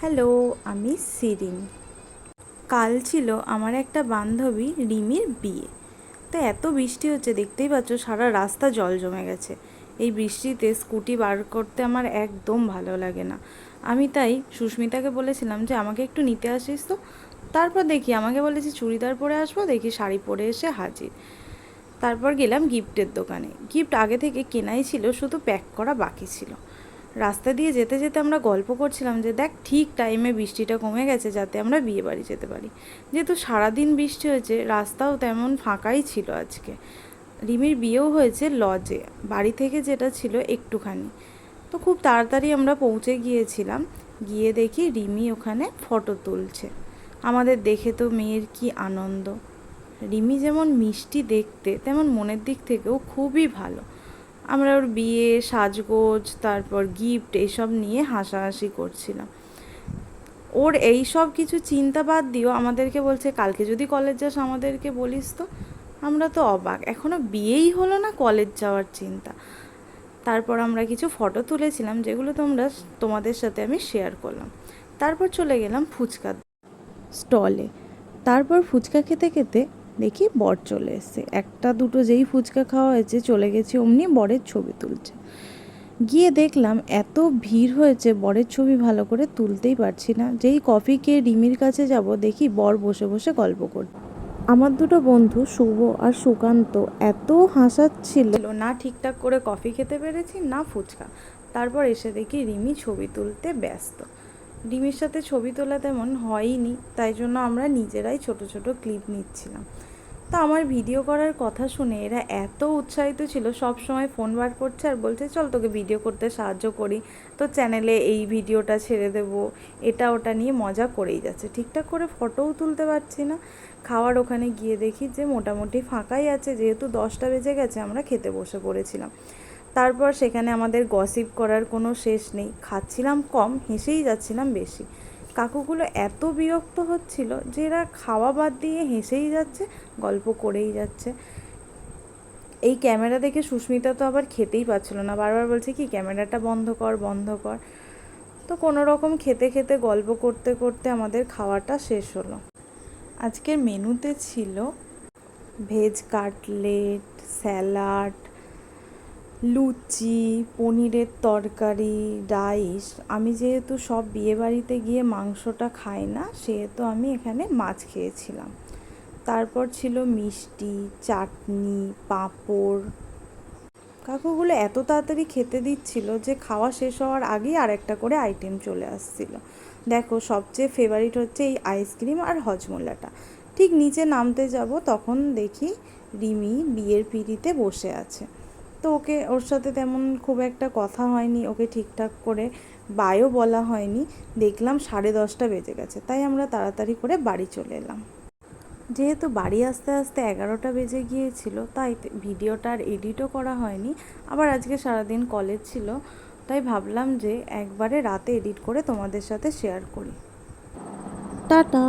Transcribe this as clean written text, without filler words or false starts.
Hello, আমি সিরিন। কাল ছিল আমার একটা বান্ধবী রিমির বিয়ে। তো এত বৃষ্টি হচ্ছে, দেখতেই পাচ্ছ সারা রাস্তা জল জমে গেছে। এই বৃষ্টিতে স্কুটি বার করতে আমার একদম ভালো লাগে না। আমি তাই সুস্মিতাকে বলেছিলাম যে আমাকে একটু নিতে আসিস তো। তারপর দেখি আমাকে বলেছি চুড়িদার পরে আসবো, দেখি শাড়ি পরে এসে হাজির। তারপর গেলাম গিফটের দোকানে। গিফট আগে থেকে কেনাই ছিল, শুধু প্যাক করা বাকি ছিল। রাস্তা দিয়ে যেতে যেতে আমরা গল্প করছিলাম যে দেখ ঠিক টাইমে বৃষ্টিটা কমে গেছে, যাতে আমরা বিয়ে বাড়ি যেতে পারি। যেহেতু সারাদিন বৃষ্টি হয়েছে, রাস্তাও তেমন ফাঁকাই ছিল আজকে। রিমির বিয়েও হয়েছে লজে, বাড়ি থেকে যেটা ছিল একটুখানি। তো খুব তাড়াতাড়ি আমরা পৌঁছে গিয়েছিলাম। গিয়ে দেখি রিমি ওখানে ফটো তুলছে। আমাদের দেখে তো মেয়ের কি আনন্দ। রিমি যেমন মিষ্টি দেখতে, তেমন মনের দিক থেকেও খুবই ভালো। আমরা ওর বিয়ে, সাজগোজ, তারপর গিফট এইসব নিয়ে হাসাহাসি করছিলাম। ওর এই সব কিছু চিন্তা বাদ দিও আমাদেরকে বলছে কালকে যদি কলেজ যাস আমাদেরকে বলিস তো। আমরা তো অবাক, এখনও বিয়েই হলো না কলেজ যাওয়ার চিন্তা। তারপর আমরা কিছু ফটো তুলেছিলাম, যেগুলো তোমাদের সাথে আমি শেয়ার করলাম। তারপর চলে গেলাম ফুচকা স্টলে। তারপর ফুচকা খেতে খেতে দেখি বর চলে এসছে। একটা দুটো যেই ফুচকা খাওয়া হয়েছে, চলে গেছি অমনি বরের ছবি তুলছে। গিয়ে দেখলাম এত ভিড় হয়েছে, বরের ছবি ভালো করে তুলতেই পারছি না। যেই কফি খেয়ে রিমির কাছে যাব, দেখি বর বসে বসে গল্প করছে। আমার দুটো বন্ধু শুভ আর সুকান্ত এত হাসাচ্ছিল, না ঠিকঠাক করে কফি খেতে পেরেছি না ফুচকা। তারপর এসে দেখি রিমি ছবি তুলতে ব্যস্ত। রিমির সাথে ছবি তোলা তেমন হয়নি, তাই জন্য আমরা নিজেরাই ছোট ছোট ক্লিপ নিচ্ছিলাম। তো আমার ভিডিও করার কথা শুনে এরা এত উৎসাহিত ছিল, সব সময় ফোন বার করছে আর বলছে চল তোকে ভিডিও করতে সাহায্য করি, তো চ্যানেলে এই ভিডিওটা ছেড়ে দেবো, এটা ওটা নিয়ে মজা করেই যাচ্ছে। ঠিকঠাক করে ফটোও তুলতে পারছি না। খাওয়ার ওখানে গিয়ে দেখি যে মোটামুটি ফাঁকাই আছে, যেহেতু 10টা বেজে গেছে, আমরা খেতে বসে পড়েছিলাম। তারপর সেখানে আমাদের গসিপ করার কোনো শেষ নেই। খাচ্ছিলাম কম, হেসেই যাচ্ছিলাম বেশি। কাকুগুলো এত বিরক্ত হচ্ছিল যে এরা খাওয়া বাদ দিয়ে হেসেই যাচ্ছে, গল্প করেই যাচ্ছে। এই ক্যামেরা দেখে সুস্মিতা তো আবার খেতেই পাচ্ছিল না, বারবার বলছে কি ক্যামেরাটা বন্ধ কর বন্ধ কর। তো কোনো রকম খেতে খেতে গল্প করতে করতে আমাদের খাওয়াটা শেষ হলো। আজকের মেনুতে ছিল ভেজ কাটলেট, স্যালাড, লুচি, পনিরের তরকারি, রাইস। আমি যেহেতু সব বিয়েবাড়িতে গিয়ে মাংসটা খাই না, সেহেতু আমি এখানে মাছ খেয়েছিলাম। তারপর ছিল মিষ্টি, চাটনি, পাঁপড়। কাকুগুলো এত তাড়াতাড়ি খেতে দিচ্ছিল যে খাওয়া শেষ হওয়ার আগেই আর একটা করে আইটেম চলে আসছিল। দেখো সবচেয়ে ফেভারিট হচ্ছে এই আইসক্রিম আর হজমোলাটা। ঠিক নিচে নামতে যাব, তখন দেখি রিমি বিয়ের পিঁড়িতে বসে আছে। তো ওর সাথে তেমন খুব একটা কথা হয়নি, ওকে ঠিকঠাক করে বায়ও বলা হয়নি। দেখলাম 10:30 বেজে গেছে, তাই আমরা তাড়াতাড়ি করে বাড়ি চলে এলাম। যেহেতু বাড়ি আসতে আসতে 11টা বেজে গিয়েছিল, তাই ভিডিওটা আর এডিটও করা হয়নি। আবার আজকে সারাদিন কলেজ ছিল, তাই ভাবলাম যে একবারে রাতে এডিট করে তোমাদের সাথে শেয়ার করি। টাটা।